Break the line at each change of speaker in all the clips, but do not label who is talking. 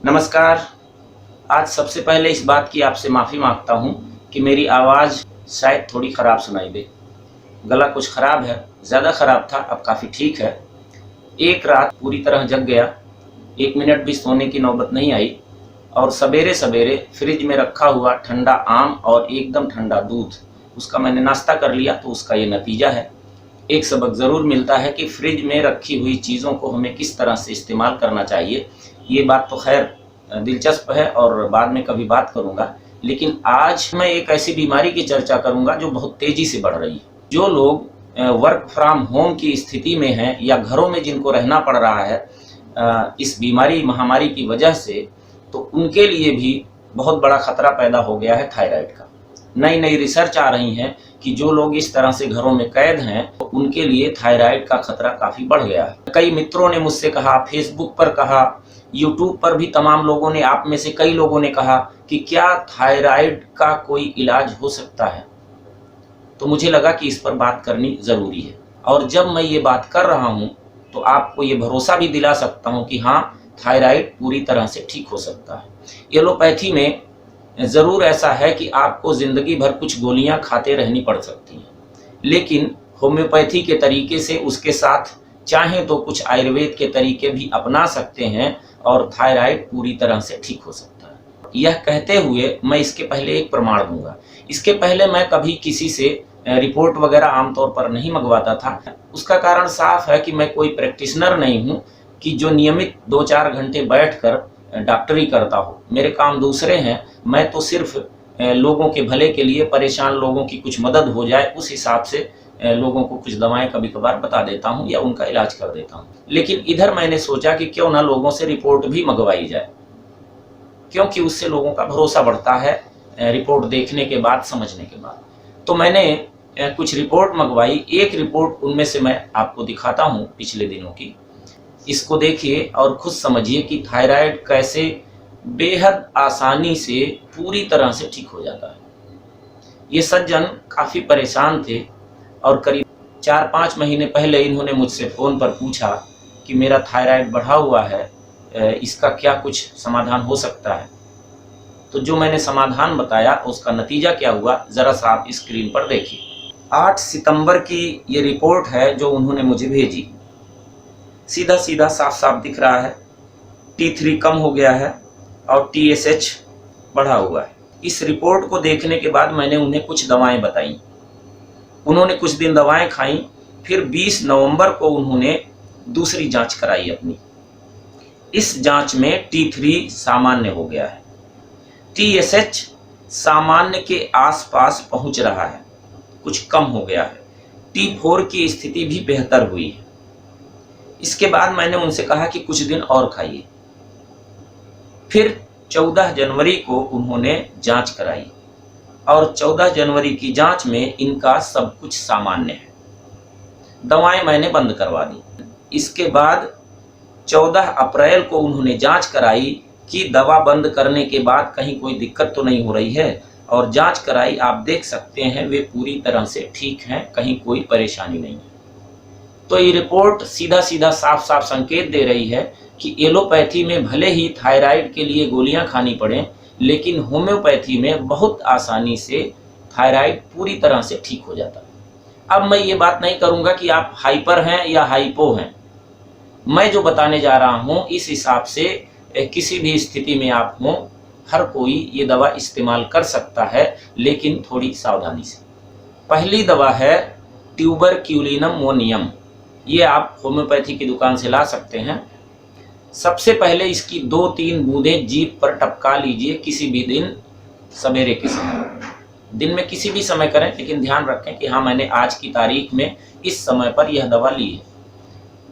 नमस्कार। आज सबसे पहले इस बात की आपसे माफ़ी माँगता हूँ कि मेरी आवाज़ शायद थोड़ी ख़राब सुनाई दे। गला कुछ ख़राब है, ज़्यादा ख़राब था, अब काफ़ी ठीक है। एक रात पूरी तरह जग गया, 1 मिनट भी सोने की नौबत नहीं आई और सवेरे-सवेरे फ्रिज में रखा हुआ ठंडा आम और एकदम ठंडा दूध, उसका मैंने नाश्ता कर लिया, तो उसका ये नतीजा है। एक सबक ज़रूर मिलता है कि फ्रिज में रखी हुई चीज़ों को हमें किस तरह से इस्तेमाल करना चाहिए। ये बात तो खैर दिलचस्प है और बाद में कभी बात करूँगा। लेकिन आज मैं एक ऐसी बीमारी की चर्चा करूँगा जो बहुत तेज़ी से बढ़ रही है। जो लोग वर्क फ्रॉम होम की स्थिति में हैं या घरों में जिनको रहना पड़ रहा है इस बीमारी महामारी की वजह से, तो उनके लिए भी बहुत बड़ा खतरा पैदा हो गया है थायराइड का। नई नई रिसर्च आ रही हैं कि जो लोग इस तरह से घरों में कैद हैं, तो उनके लिए थायराइड का खतरा काफ़ी बढ़ गया है। कई मित्रों ने मुझसे कहा, फेसबुक पर कहा, यूट्यूब पर भी तमाम लोगों ने, आप में से कई लोगों ने कहा कि क्या थायराइड का कोई इलाज हो सकता है। तो मुझे लगा कि इस पर बात करनी ज़रूरी है और जब मैं ये बात कर रहा हूँ तो आपको ये भरोसा भी दिला सकता हूँ कि हाँ, थायराइड पूरी तरह से ठीक हो सकता है। एलोपैथी में ज़रूर ऐसा है कि आपको ज़िंदगी भर कुछ गोलियां खाते रहनी पड़ सकती हैं, लेकिन होम्योपैथी के तरीके से उसके साथ चाहें तो कुछ आयुर्वेद के तरीके भी अपना सकते हैं और थायराइड पूरी तरह से ठीक हो सकता है। यह कहते हुए मैं इसके पहले एक प्रमाण दूंगा। इसके पहले मैं कभी किसी से रिपोर्ट वगैरह आमतौर पर नहीं मंगवाता था। उसका कारण साफ है कि मैं कोई प्रैक्टिशनर नहीं हूँ कि जो नियमित 2-4 घंटे बैठकर डॉक्टरी करता हो। मेरे काम दूसरे हैं। मैं तो सिर्फ लोगों के भले के लिए, परेशान लोगों की कुछ मदद हो जाए उस हिसाब से लोगों को कुछ दवाएं कभी कभार बता देता हूं या उनका इलाज कर देता हूं। लेकिन इधर मैंने सोचा कि क्यों ना लोगों से रिपोर्ट भी मंगवाई जाए, क्योंकि उससे लोगों का भरोसा बढ़ता है रिपोर्ट देखने के बाद, समझने के बाद। तो मैंने कुछ रिपोर्ट मंगवाई। एक रिपोर्ट उनमें से मैं आपको दिखाता हूं पिछले दिनों की। इसको देखिए और खुद समझिए कि थायराइड कैसे बेहद आसानी से पूरी तरह से ठीक हो जाता है। ये सज्जन काफ़ी परेशान थे और करीब 4-5 महीने पहले इन्होंने मुझसे फ़ोन पर पूछा कि मेरा थायराइड बढ़ा हुआ है, इसका क्या कुछ समाधान हो सकता है। तो जो मैंने समाधान बताया उसका नतीजा क्या हुआ, ज़रा सा आप स्क्रीन पर देखिए। 8 सितंबर की ये रिपोर्ट है जो उन्होंने मुझे भेजी। सीधा सीधा साफ साफ दिख रहा है, T3 कम हो गया है और TSH बढ़ा हुआ है। इस रिपोर्ट को देखने के बाद मैंने उन्हें कुछ दवाएं बताई। उन्होंने कुछ दिन दवाएं खाई, फिर 20 नवंबर को उन्होंने दूसरी जांच कराई अपनी। इस जांच में T3 सामान्य हो गया है, TSH सामान्य के आसपास पहुंच रहा है, कुछ कम हो गया है, T4 की स्थिति भी बेहतर हुई है। इसके बाद मैंने उनसे कहा कि कुछ दिन और खाइए। फिर 14 जनवरी को उन्होंने जांच कराई और 14 जनवरी की जांच में इनका सब कुछ सामान्य है। दवाएं मैंने बंद करवा दी। इसके बाद 14 अप्रैल को उन्होंने जांच कराई कि दवा बंद करने के बाद कहीं कोई दिक्कत तो नहीं हो रही है, और जांच कराई। आप देख सकते हैं वे पूरी तरह से ठीक हैं, कहीं कोई परेशानी नहीं है। तो ये रिपोर्ट सीधा सीधा साफ साफ संकेत दे रही है कि एलोपैथी में भले ही थायराइड के लिए गोलियां खानी पड़ें, लेकिन होम्योपैथी में बहुत आसानी से थायराइड पूरी तरह से ठीक हो जाता है। अब मैं ये बात नहीं करूंगा कि आप हाइपर हैं या हाइपो हैं। मैं जो बताने जा रहा हूं इस हिसाब से किसी भी स्थिति में आप हों, हर कोई ये दवा इस्तेमाल कर सकता है, लेकिन थोड़ी सावधानी से। पहली दवा है ट्यूबरक्यूलिनम मोनियम। ये आप होम्योपैथी की दुकान से ला सकते हैं। सबसे पहले इसकी 2-3 बूंदें जीभ पर टपका लीजिए किसी भी दिन सवेरे के समय। दिन में किसी भी समय करें, लेकिन ध्यान रखें कि हाँ, मैंने आज की तारीख में इस समय पर यह दवा ली है।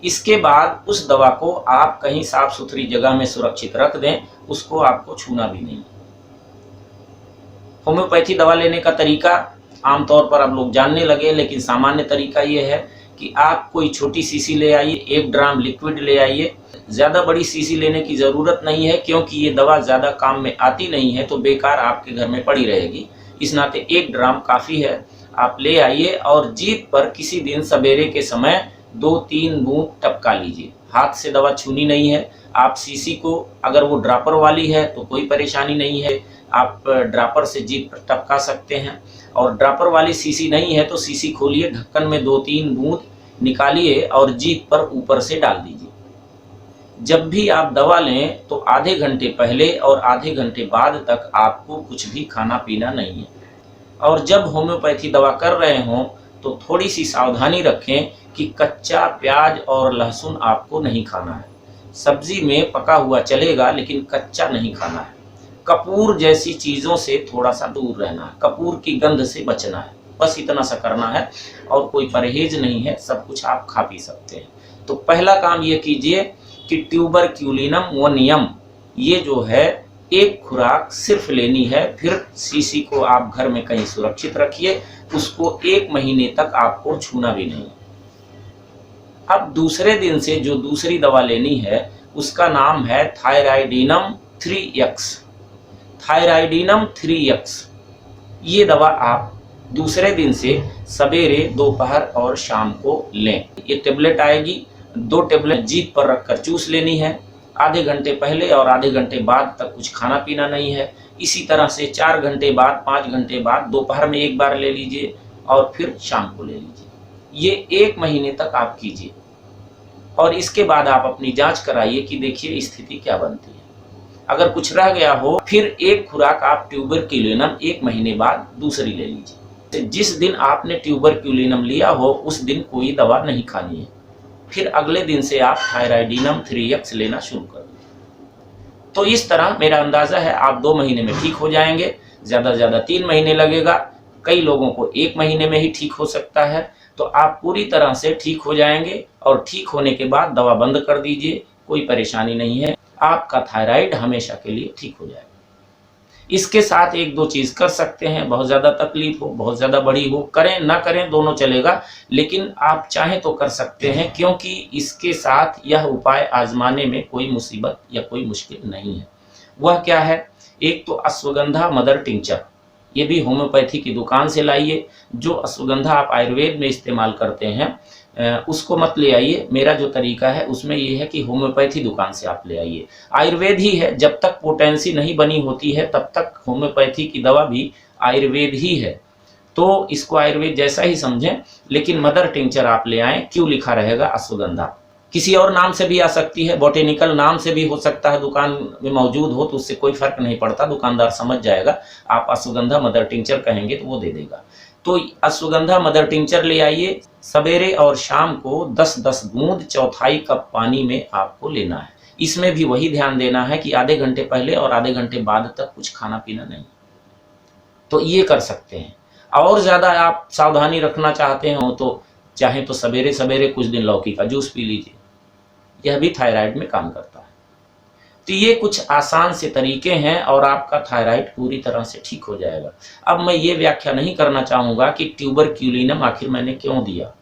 इसके बाद उस दवा को आप कहीं साफ सुथरी जगह में सुरक्षित रख दें, उसको आपको छूना भी नहीं। होम्योपैथी दवा लेने का तरीका आमतौर पर अब लोग जानने लगे, लेकिन सामान्य तरीका ये है कि आप कोई छोटी शीशी ले आइए, 1 ड्राम लिक्विड ले आइए। ज़्यादा बड़ी शीशी लेने की ज़रूरत नहीं है, क्योंकि ये दवा ज़्यादा काम में आती नहीं है, तो बेकार आपके घर में पड़ी रहेगी। इस नाते 1 ड्राम काफ़ी है। आप ले आइए और जीभ पर किसी दिन सवेरे के समय 2-3 बूंद टपका लीजिए। हाथ से दवा छूनी नहीं है। आप सीसी को, अगर वो ड्रॉपर वाली है तो कोई परेशानी नहीं है, आप ड्रॉपर से जीभ पर टपका सकते हैं। और ड्रॉपर वाली सीसी नहीं है तो सीसी खोलिए, ढक्कन में 2-3 बूंद निकालिए और जीभ पर ऊपर से डाल दीजिए। जब भी आप दवा लें तो आधे घंटे पहले और आधे घंटे बाद तक आपको कुछ भी खाना पीना नहीं है। और जब होम्योपैथी दवा कर रहे हों तो थोड़ी सी सावधानी रखें कि कच्चा प्याज और लहसुन आपको नहीं खाना है। सब्जी में पका हुआ चलेगा लेकिन कच्चा नहीं खाना है। कपूर जैसी चीज़ों से थोड़ा सा दूर रहना है, कपूर की गंध से बचना है, बस इतना सा करना है। और कोई परहेज नहीं है, सब कुछ आप खा पी सकते हैं। तो पहला काम ये कीजिए कि ट्यूबरक्यूलिनम 1 नियम, ये जो है एक खुराक सिर्फ लेनी है। फिर सीसी को आप घर में कहीं सुरक्षित रखिए, उसको 1 महीने तक आपको छूना भी नहीं। अब दूसरे दिन से जो दूसरी दवा लेनी है उसका नाम है थायराइडिनम 3x। थायराइडिनम 3x ये दवा आप दूसरे दिन से सवेरे, दोपहर और शाम को लें। ये टेबलेट आएगी, 2 टेबलेट जीभ पर रखकर चूस लेनी है। आधे घंटे पहले और आधे घंटे बाद तक कुछ खाना पीना नहीं है। इसी तरह से 4 घंटे बाद, 5 घंटे बाद, दोपहर में एक बार ले लीजिए और फिर शाम को ले लीजिए। ये 1 महीने तक आप कीजिए और इसके बाद आप अपनी जांच कराइए कि देखिए स्थिति क्या बनती है। अगर कुछ रह गया हो फिर एक खुराक आप ट्यूबरक्यूलिनम 1 महीने बाद दूसरी ले लीजिए। जिस दिन आपने ट्यूबरक्यूलिनम लिया हो उस दिन कोई दवा नहीं खानी है। फिर अगले दिन से आप थायराइडिनम 3x लेना शुरू कर दें। तो इस तरह मेरा अंदाज़ा है आप 2 महीने में ठीक हो जाएंगे, ज़्यादा से ज़्यादा 3 महीने लगेगा, कई लोगों को 1 महीने में ही ठीक हो सकता है। तो आप पूरी तरह से ठीक हो जाएंगे और ठीक होने के बाद दवा बंद कर दीजिए, कोई परेशानी नहीं है, आपका थायराइड हमेशा के लिए ठीक हो जाएगा। इसके साथ 1-2 चीज़ कर सकते हैं, बहुत ज़्यादा तकलीफ हो, बहुत ज़्यादा बड़ी हो, करें ना करें दोनों चलेगा, लेकिन आप चाहें तो कर सकते हैं क्योंकि इसके साथ यह उपाय आजमाने में कोई मुसीबत या कोई मुश्किल नहीं है। वह क्या है? एक तो अश्वगंधा मदर टिंचर, ये भी होम्योपैथी की दुकान से लाइए। जो अश्वगंधा आप आयुर्वेद में इस्तेमाल करते हैं उसको मत ले आइए। मेरा जो तरीका है उसमें ये है कि होम्योपैथी दुकान से आप ले आइए। आयुर्वेद ही है, जब तक पोटेंसी नहीं बनी होती है तब तक होम्योपैथी की दवा भी आयुर्वेद ही है। तो इसको आयुर्वेद जैसा ही समझें, लेकिन मदर टिंचर आप ले आएँ। क्यों लिखा रहेगा अश्वगंधा, किसी और नाम से भी आ सकती है, बॉटेनिकल नाम से भी हो सकता है, दुकान में मौजूद हो तो उससे कोई फर्क नहीं पड़ता, दुकानदार समझ जाएगा। आप अश्वगंधा मदर टिंचर कहेंगे तो वो दे देगा। तो अश्वगंधा मदर टिंचर ले आइए। सवेरे और शाम को 10-10 बूंद 1/4 कप पानी में आपको लेना है। इसमें भी वही ध्यान देना है कि आधे घंटे पहले और आधे घंटे बाद तक कुछ खाना पीना नहीं। तो ये कर सकते हैं। और ज़्यादा आप सावधानी रखना चाहते हो तो चाहे तो सवेरे सवेरे कुछ दिन लौकी का जूस पी लीजिए, यह भी थायराइड में काम करता है। तो ये कुछ आसान से तरीके हैं और आपका थायराइड पूरी तरह से ठीक हो जाएगा। अब मैं ये व्याख्या नहीं करना चाहूँगा कि ट्यूबरक्यूलिनम आखिर मैंने क्यों दिया।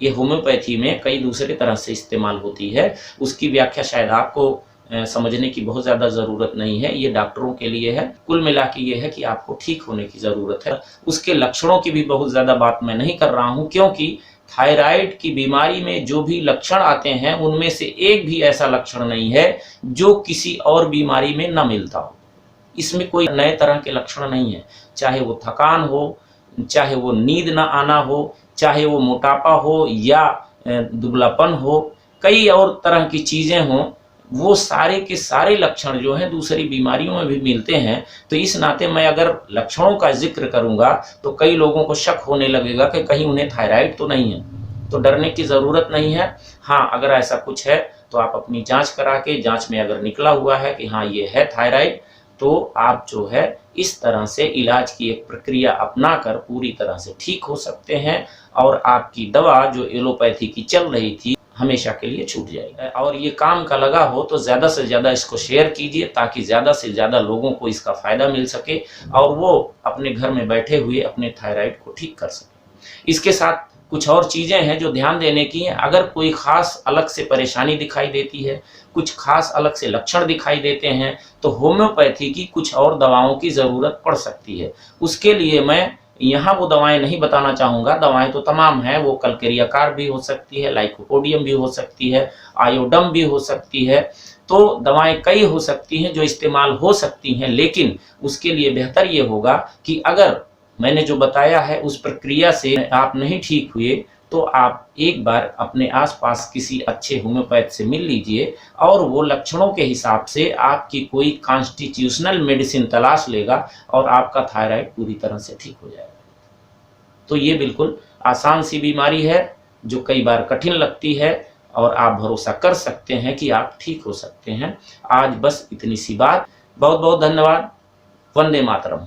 ये होम्योपैथी में कई दूसरे तरह से इस्तेमाल होती है, उसकी व्याख्या शायद आपको समझने की बहुत ज़्यादा ज़रूरत नहीं है, ये डॉक्टरों के लिए है। कुल मिला के ये है कि आपको ठीक होने की ज़रूरत है। उसके लक्षणों की भी बहुत ज़्यादा बात मैं नहीं कर रहा हूँ, क्योंकि थायराइड की बीमारी में जो भी लक्षण आते हैं उनमें से एक भी ऐसा लक्षण नहीं है जो किसी और बीमारी में न मिलता हो। इसमें कोई नए तरह के लक्षण नहीं है, चाहे वो थकान हो, चाहे वो नींद न आना हो, चाहे वो मोटापा हो या दुबलापन हो, कई और तरह की चीज़ें हों, वो सारे के सारे लक्षण जो हैं दूसरी बीमारियों में भी मिलते हैं। तो इस नाते मैं अगर लक्षणों का जिक्र करूंगा तो कई लोगों को शक होने लगेगा कि कहीं उन्हें थायराइड तो नहीं है। तो डरने की ज़रूरत नहीं है। हाँ, अगर ऐसा कुछ है तो आप अपनी जांच करा के, जांच में अगर निकला हुआ है कि हाँ ये है थायराइड, तो आप जो है इस तरह से इलाज की एक प्रक्रिया अपना कर पूरी तरह से ठीक हो सकते हैं और आपकी दवा जो एलोपैथी की चल रही थी हमेशा के लिए छूट जाएगी। और ये काम का लगा हो तो ज़्यादा से ज़्यादा इसको शेयर कीजिए ताकि ज़्यादा से ज़्यादा लोगों को इसका फ़ायदा मिल सके और वो अपने घर में बैठे हुए अपने थायराइड को ठीक कर सकें। इसके साथ कुछ और चीज़ें हैं जो ध्यान देने की हैं। अगर कोई ख़ास अलग से परेशानी दिखाई देती है, कुछ खास अलग से लक्षण दिखाई देते हैं, तो होम्योपैथी की कुछ और दवाओं की ज़रूरत पड़ सकती है। उसके लिए मैं यहाँ वो दवाएं नहीं बताना चाहूँगा। दवाएं तो तमाम हैं, वो कलकेरियाकार भी हो सकती है, लाइकोपोडियम भी हो सकती है, आयोडम भी हो सकती है। तो दवाएं कई हो सकती हैं जो इस्तेमाल हो सकती हैं, लेकिन उसके लिए बेहतर ये होगा कि अगर मैंने जो बताया है उस प्रक्रिया से आप नहीं ठीक हुए तो आप एक बार अपने आसपास किसी अच्छे होम्योपैथ से मिल लीजिए और वो लक्षणों के हिसाब से आपकी कोई कॉन्स्टिट्यूशनल मेडिसिन तलाश लेगा और आपका थायराइड पूरी तरह से ठीक हो जाएगा। तो ये बिल्कुल आसान सी बीमारी है जो कई बार कठिन लगती है और आप भरोसा कर सकते हैं कि आप ठीक हो सकते हैं। आज बस इतनी सी बात। बहुत बहुत धन्यवाद। वंदे मातरम।